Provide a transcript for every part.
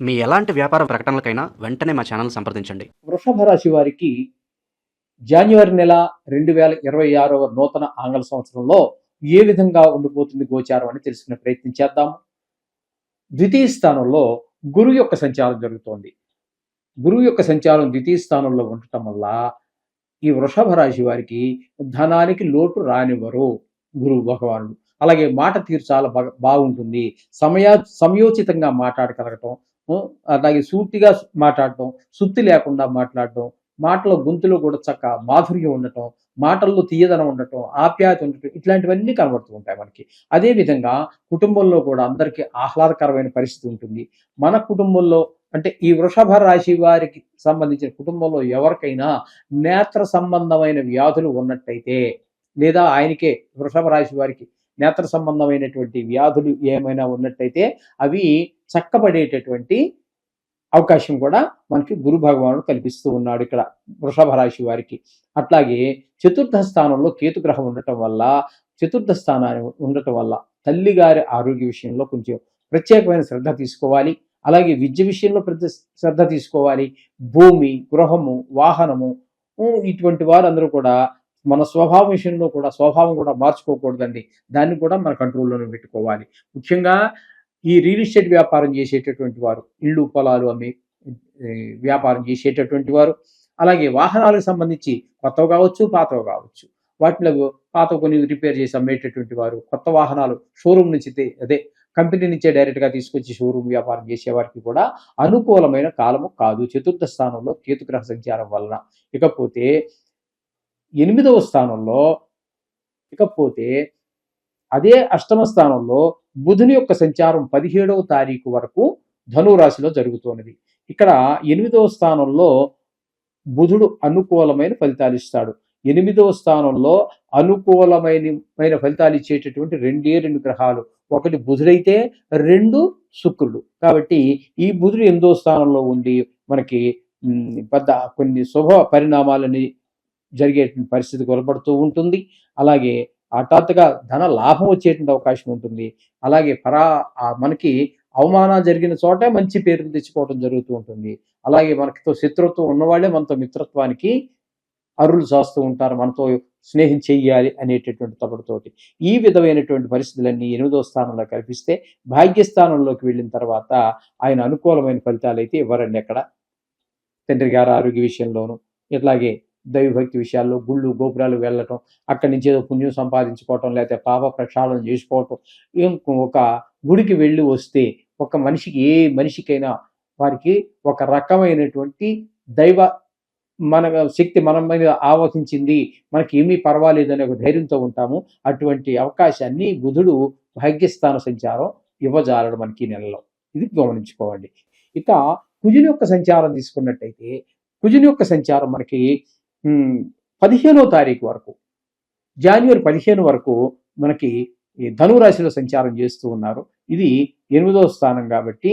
మీ ఎలాంటి వ్యాపార ప్రకటనలకైనా వెంటనే మా ఛానల్ సంప్రదించండి. వృషభ రాశి వారికి జాన్యువరి నెల 2026వ నూతన ఆంగ్ల సంవత్సరంలో ఏ విధంగా ఉండిపోతుంది గోచారం అని తెలుసుకునే ప్రయత్నం చేద్దాం. ద్వితీయ స్థానంలో గురువు యొక్క సంచారం జరుగుతోంది. గురువు యొక్క సంచారం ద్వితీయ స్థానంలో ఉండటం వల్ల ఈ వృషభ రాశి వారికి ధనానికి లోటు రానివ్వరు గురువు భగవానుడు. అలాగే మాట తీరు చాలా బాగుంటుంది. సమయోచితంగా మాట్లాడగలగటం, అలాగే సూటిగా మాట్లాడటం, సుత్తి లేకుండా మాట్లాడటం, మాటల గొంతులో కూడా చక్క మాధుర్యం ఉండటం, మాటల్లో తీయదనం ఉండటం, ఆప్యాయత ఉండటం, ఇట్లాంటివన్నీ కనబడుతూ ఉంటాయి మనకి. అదేవిధంగా కుటుంబంలో కూడా అందరికీ ఆహ్లాదకరమైన పరిస్థితి ఉంటుంది. మన కుటుంబంలో అంటే ఈ వృషభ రాశి వారికి సంబంధించిన కుటుంబంలో ఎవరికైనా నేత్ర సంబంధమైన వ్యాధులు ఉన్నట్టయితే, లేదా ఆయనకే వృషభ రాశి వారికి నేత్ర సంబంధమైనటువంటి వ్యాధులు ఏమైనా ఉన్నట్టయితే అవి చక్కబడేటటువంటి అవకాశం కూడా మనకి గురు భగవానుడు కల్పిస్తూ ఉన్నాడు ఇక్కడ వృషభ రాశి వారికి. అట్లాగే చతుర్థ స్థానంలో కేతుగ్రహం ఉండటం వల్ల, చతుర్థ స్థానాన్ని ఉండటం వల్ల తల్లిగారి ఆరోగ్య విషయంలో కొంచెం ప్రత్యేకమైన శ్రద్ధ తీసుకోవాలి. అలాగే విద్య విషయంలో శ్రద్ధ తీసుకోవాలి. భూమి, గృహము, వాహనము, ఇటువంటి వారందరూ కూడా మన స్వభావం విషయంలో కూడా స్వభావం కూడా మార్చుకోకూడదండి. దాన్ని కూడా మన కంట్రోల్లోనే పెట్టుకోవాలి. ముఖ్యంగా ఈ రియల్ ఎస్టేట్ వ్యాపారం చేసేటటువంటి వారు, ఇళ్ళు పొలాలు అమ్మి వ్యాపారం చేసేటటువంటి వారు, అలాగే వాహనాలకు సంబంధించి కొత్తవి కావచ్చు, పాతవి కావచ్చు, వాటిలో పాత కొన్ని రిపేర్ చేసి అమ్మేటటువంటి వారు, కొత్త వాహనాలు షోరూమ్ నుంచి కంపెనీ నుంచే డైరెక్ట్గా తీసుకొచ్చి షోరూమ్ వ్యాపారం చేసేవారికి కూడా అనుకూలమైన కాలము కాదు చతుర్థ స్థానంలో కేతుగ్రహ సంచారం వలన. ఇకపోతే 8వ స్థానంలో, అదే అష్టమ స్థానంలో బుధుని యొక్క సంచారం 17వ తారీఖు వరకు ధనురాశిలో జరుగుతున్నది. ఇక్కడ 8వ స్థానంలో బుధుడు అనుకూలమైన ఫలితాలు ఇస్తాడు. 8వ స్థానంలో అనుకూలమైన ఫలితాలు ఇచ్చేటటువంటి రెండు గ్రహాలు, ఒకటి బుధుడైతే 2 శుక్రుడు. కాబట్టి ఈ బుధుడు 8వ స్థానంలో ఉండి మనకి పెద్ద కొన్ని శుభ పరిణామాలని జరిగే పరిస్థితి కొలబడుతూ ఉంటుంది. అలాగే హఠాత్తుగా ధన లాభం వచ్చేటువంటి అవకాశం ఉంటుంది. అలాగే మనకి అవమానాలు జరిగిన చోటే మంచి పేరు తెచ్చుకోవడం జరుగుతూ ఉంటుంది. అలాగే మనతో శత్రుత్వం ఉన్నవాళ్ళే మనతో మిత్రత్వానికి అరులు చేస్తూ ఉంటారు, మనతో స్నేహం చెయ్యాలి అనేటటువంటి తపడుతోటి. ఈ విధమైనటువంటి పరిస్థితులన్నీ 8వ స్థానంలో కల్పిస్తే, భాగ్యస్థానంలోకి వెళ్ళిన తర్వాత ఆయన అనుకూలమైన ఫలితాలు అయితే ఇవ్వరండి. అక్కడ తండ్రి గారి ఆరోగ్య విషయంలోనూ, ఇట్లాగే దైవభక్తి విషయాల్లో గుళ్ళు గోపురాలు వెళ్ళటం, అక్కడి నుంచి ఏదో పుణ్యం సంపాదించుకోవటం, లేకపోతే పాప ప్రక్షాళన చేసుకోవటం, ఒక గుడికి వెళ్ళి వస్తే ఒక మనిషికి, ఏ మనిషికైనా వారికి ఒక రకమైనటువంటి దైవ మన శక్తి మన మీద ఆవహించింది, మనకి ఏమీ పర్వాలేదు అనే ఒక ధైర్యంతో ఉంటాము. అటువంటి అవకాశాన్ని బుధుడు భాగ్యస్థాన సంచారం ఇవ్వజాలడు మనకి ఈ నెలలో. ఇది గమనించుకోవాలి. ఇక కుజుని యొక్క సంచారం తీసుకున్నట్టయితే, కుజుని యొక్క సంచారం మనకి 15వ తారీఖు వరకు, జాన్యువరి 15 వరకు మనకి ఈ ధనురాశిలో సంచారం చేస్తూ ఉన్నారు. ఇది 8వ స్థానం కాబట్టి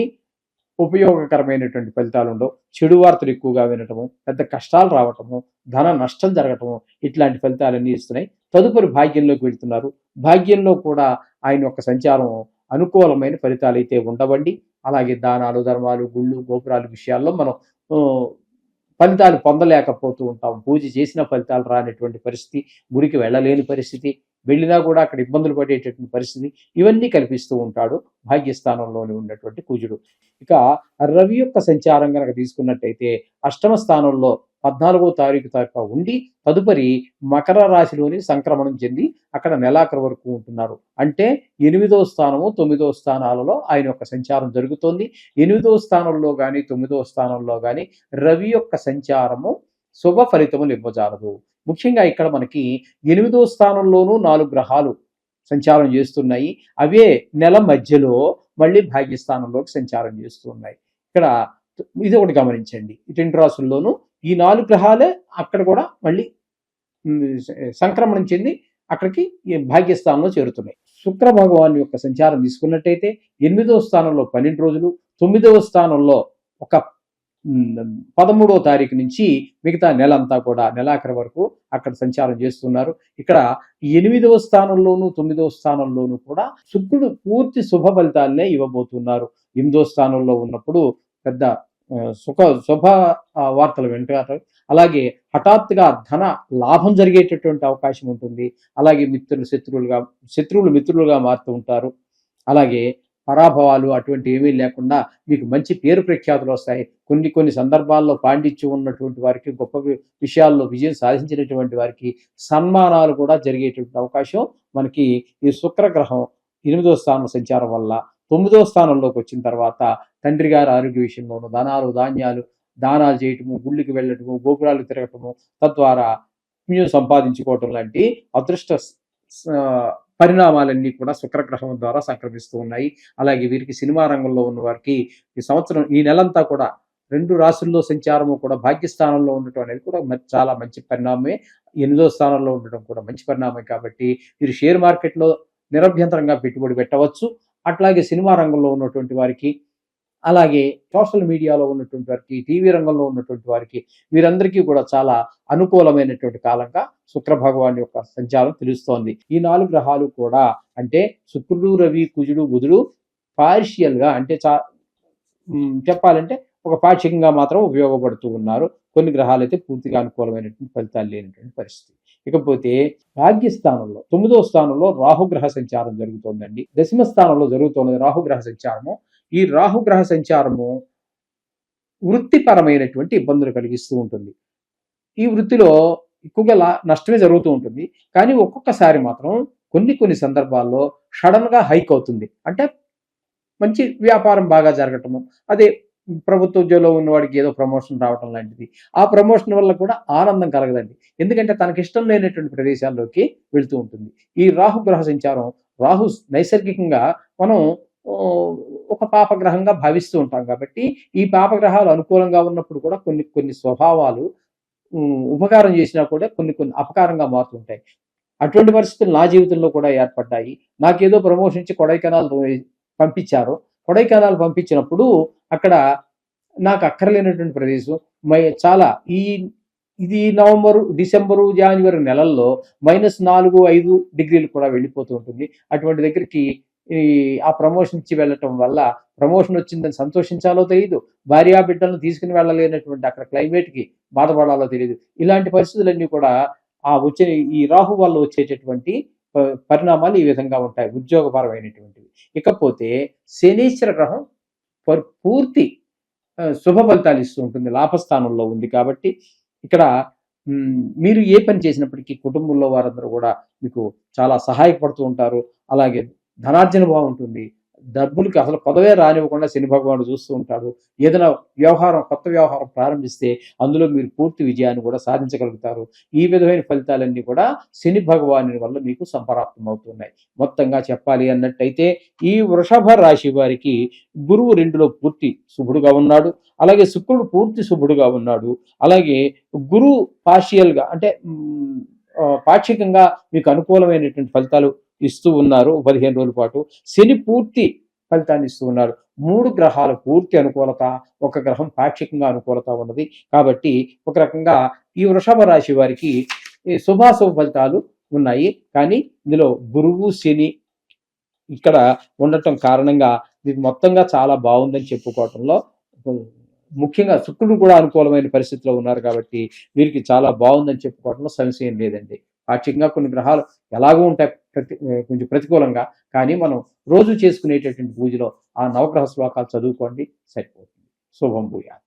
ఉపయోగకరమైనటువంటి ఫలితాలు ఉండవు. చెడు వార్తలు ఎక్కువగా వినటము, పెద్ద కష్టాలు రావటము, ధన నష్టం జరగటము, ఇట్లాంటి ఫలితాలన్నీ ఇస్తున్నాయి. తదుపరి భాగ్యంలోకి వెళ్తున్నారు. భాగ్యంలో కూడా ఆయన యొక్క సంచారం అనుకూలమైన ఫలితాలు అయితే ఉండవండి. అలాగే దానాలు, ధర్మాలు, గుళ్ళు గోపురాలు విషయాల్లో మనం ఫలితాలు పొందలేకపోతూ ఉంటాం. పూజ చేసిన ఫలితాలు రానటువంటి పరిస్థితి, గుడికి వెళ్ళలేని పరిస్థితి, వెళ్ళినా కూడా అక్కడ ఇబ్బందులు పడేటటువంటి పరిస్థితి, ఇవన్నీ కల్పిస్తూ ఉంటాడు భాగ్యస్థానంలోని ఉన్నటువంటి కుజుడు. ఇక రవి యొక్క సంచారం కనుక తీసుకున్నట్టయితే, అష్టమ స్థానంలో 14వ తారీఖు దాకా ఉండి తదుపరి మకర రాశిలోని సంక్రమణం చెంది అక్కడ నెలాఖరు వరకు ఉంటున్నారు. అంటే 8వ స్థానము 9వ స్థానాలలో ఆయన యొక్క సంచారం జరుగుతోంది. 8వ స్థానంలో కానీ 9వ స్థానంలో కానీ రవి యొక్క సంచారము శుభ ఫలితములు ఇవ్వజాలదు. ముఖ్యంగా ఇక్కడ మనకి 8వ స్థానంలోనూ 4 గ్రహాలు సంచారం చేస్తున్నాయి. అవే నెల మధ్యలో మళ్ళీ భాగ్యస్థానంలోకి సంచారం చేస్తున్నాయి. ఇక్కడ ఇది ఒకటి గమనించండి. ఈ 2 రాసుల్లోనూ ఈ 4 గ్రహాలే అక్కడ కూడా మళ్ళీ సంక్రమణం చెంది అక్కడికి భాగ్యస్థానంలో చేరుతున్నాయి. శుక్ర భగవాన్ యొక్క సంచారం తీసుకున్నట్టయితే 8వ స్థానంలో 12 రోజులు, 9వ స్థానంలో ఒక 13వ తారీఖు నుంచి మిగతా నెలంతా కూడా నెలాఖరు వరకు అక్కడ సంచారం చేస్తున్నారు. ఇక్కడ 8వ స్థానంలోను 9వ స్థానంలోనూ కూడా శుక్రుడు పూర్తి శుభ ఫలితాలనే ఇవ్వబోతున్నారు. 8వ స్థానంలో ఉన్నప్పుడు పెద్ద శుభ వార్తలు వింటారు. అలాగే హఠాత్తుగా ధన లాభం జరిగేటటువంటి అవకాశం ఉంటుంది. అలాగే శత్రువులు మిత్రులుగా మారుతూ ఉంటారు. అలాగే పరాభవాలు అటువంటి ఏమీ లేకుండా మీకు మంచి పేరు ప్రఖ్యాతులు వస్తాయి. కొన్ని సందర్భాల్లో పాండిత్యం ఉన్నటువంటి వారికి, గొప్ప విషయాల్లో విజయం సాధించినటువంటి వారికి సన్మానాలు కూడా జరిగేటువంటి అవకాశం మనకి ఈ శుక్రగ్రహం 8వ స్థానం సంచారం వల్ల 9వ స్థానంలోకి వచ్చిన తర్వాత తండ్రి గారి ఆరోగ్య విషయంలోనూ దానాలు చేయటము, గుళ్ళకి వెళ్ళటము, గోపురాలు తిరగటము, తద్వారా పుణ్యం సంపాదించుకోవటం లాంటి అదృష్ట పరిణామాలన్నీ కూడా శుక్రగ్రహం ద్వారా సంక్రమిస్తూ ఉన్నాయి. అలాగే వీరికి సినిమా రంగంలో ఉన్న వారికి ఈ నెలంతా కూడా 2 రాశుల్లో సంచారము కూడా భాగ్యస్థానంలో ఉండటం అనేది కూడా చాలా మంచి పరిణామమే. 8వ స్థానంలో ఉండటం కూడా మంచి పరిణామం కాబట్టి వీరు షేర్ మార్కెట్లో నిరభ్యంతరంగా పెట్టుబడి పెట్టవచ్చు. అట్లాగే సినిమా రంగంలో ఉన్నటువంటి వారికి, అలాగే సోషల్ మీడియాలో ఉన్నటువంటి వారికి, టీవీ రంగంలో ఉన్నటువంటి వారికి వీరందరికీ కూడా చాలా అనుకూలమైనటువంటి కాలంగా శుక్ర భగవాన్ యొక్క సంచారం తెలుస్తోంది. ఈ 4 గ్రహాలు కూడా అంటే శుక్రుడు, రవి, కుజుడు, బుధుడు పార్షియల్గా అంటే చెప్పాలంటే ఒక పాక్షికంగా మాత్రం ఉపయోగపడుతూ ఉన్నారు. కొన్ని గ్రహాలు అయితే పూర్తిగా అనుకూలమైనటువంటి ఫలితాలు లేనటువంటి పరిస్థితి. ఇకపోతే భాగ్యస్థానంలో 9వ స్థానంలో రాహుగ్రహ సంచారం జరుగుతోందండి. 10వ స్థానంలో జరుగుతున్నది రాహుగ్రహ సంచారము. ఈ రాహుగ్రహ సంచారము వృత్తిపరమైనటువంటి ఇబ్బందులు కలిగిస్తూ ఉంటుంది. ఈ వృత్తిలో ఎక్కువగా నష్టమే జరుగుతూ ఉంటుంది. కానీ ఒక్కొక్కసారి మాత్రం కొన్ని సందర్భాల్లో సడన్ గా హైక్ అవుతుంది. అంటే మంచి వ్యాపారం బాగా జరగటము, అదే ప్రభుత్వ ఉద్యోగంలో ఉన్నవాడికి ఏదో ప్రమోషన్ రావటం లాంటిది. ఆ ప్రమోషన్ వల్ల కూడా ఆనందం కలగదండి. ఎందుకంటే తనకి ఇష్టం లేనటువంటి ప్రదేశాల్లోకి వెళ్తూ ఉంటుంది. ఈ రాహుగ్రహ సంచారం, రాహు నైసర్గికంగా మనం ఒక పాపగ్రహంగా భావిస్తూ ఉంటాం కాబట్టి ఈ పాపగ్రహాలు అనుకూలంగా ఉన్నప్పుడు కూడా కొన్ని స్వభావాలు ఉపకారం చేసినా కూడా కొన్ని అపకారంగా మారుతుంటాయి. అటువంటి పరిస్థితులు నా జీవితంలో కూడా ఏర్పడ్డాయి. నాకేదో ప్రమోషన్ ఇచ్చి కొడైకెనాల్ పంపించారు. కొడైకెనాల్ పంపించినప్పుడు అక్కడ నాకు అక్కర్లేనటువంటి ప్రదేశం చాలా ఇది నవంబరు, డిసెంబరు, జనవరి నెలల్లో -4, 5 డిగ్రీలు కూడా వెళ్ళిపోతూ ఉంటుంది. అటువంటి దగ్గరికి ఆ ప్రమోషన్ ఇచ్చి వెళ్ళటం వల్ల ప్రమోషన్ వచ్చిందని సంతోషించాలో తెలియదు, భార్యా బిడ్డలను తీసుకుని వెళ్ళలేనటువంటి అక్కడ క్లైమేట్కి బాధపడాలో తెలియదు. ఇలాంటి పరిస్థితులన్నీ కూడా ఈ రాహు వల్ల వచ్చేటటువంటి పరిణామాలు ఈ విధంగా ఉంటాయి, ఉద్యోగపరమైనటువంటివి. ఇకపోతే శనీశ్వర గ్రహం పూర్తి శుభ ఫలితాలు ఇస్తూ ఉంటుంది, లాభస్థానంలో ఉంది కాబట్టి ఇక్కడ మీరు ఏ పని చేసినప్పటికీ కుటుంబంలో వారందరూ కూడా మీకు చాలా సహాయపడుతూ ఉంటారు. అలాగే ధనార్జన బాగుంటుంది. డబ్బులకి అసలు పదవే రానివ్వకుండా శని భగవానుడు చూస్తూ ఉంటాడు. ఏదైనా కొత్త వ్యవహారం ప్రారంభిస్తే అందులో మీరు పూర్తి విజయాన్ని కూడా సాధించగలుగుతారు. ఈ విధమైన ఫలితాలన్నీ కూడా శని భగవాను వల్ల మీకు సంపరాప్తం అవుతున్నాయి. మొత్తంగా చెప్పాలి అన్నట్టయితే ఈ వృషభ రాశి వారికి గురువు 2లో పూర్తి శుభుడుగా ఉన్నాడు. అలాగే శుక్రుడు పూర్తి శుభుడుగా ఉన్నాడు. అలాగే గురువు పార్షియల్గా అంటే పాక్షికంగా మీకు అనుకూలమైనటువంటి ఫలితాలు ఇస్తూ ఉన్నారు 15 రోజుల పాటు. శని పూర్తి ఫలితాన్ని ఇస్తూ ఉన్నారు. 3 గ్రహాలు పూర్తి అనుకూలత, ఒక గ్రహం పాక్షికంగా అనుకూలత ఉన్నది. కాబట్టి ఒక రకంగా ఈ వృషభ రాశి వారికి శుభాశుభ ఫలితాలు ఉన్నాయి. కానీ ఇందులో గురువు, శని ఇక్కడ ఉండటం కారణంగా ఇది మొత్తంగా చాలా బాగుందని చెప్పుకోవటంలో, ముఖ్యంగా శుక్రుడు కూడా అనుకూలమైన పరిస్థితిలో ఉన్నారు కాబట్టి వీరికి చాలా బాగుందని చెప్పుకోవడంలో సంశయం లేదండి. పాక్షికంగా కొన్ని గ్రహాలు ఎలాగో ఉంటాయి కొంచెం ప్రతికూలంగా, కానీ మనం రోజు చేసుకునేటటువంటి పూజలో ఆ నవగ్రహ శ్లోకాలు చదువుకోండి, సరిపోతుంది. శుభం భూయాత్.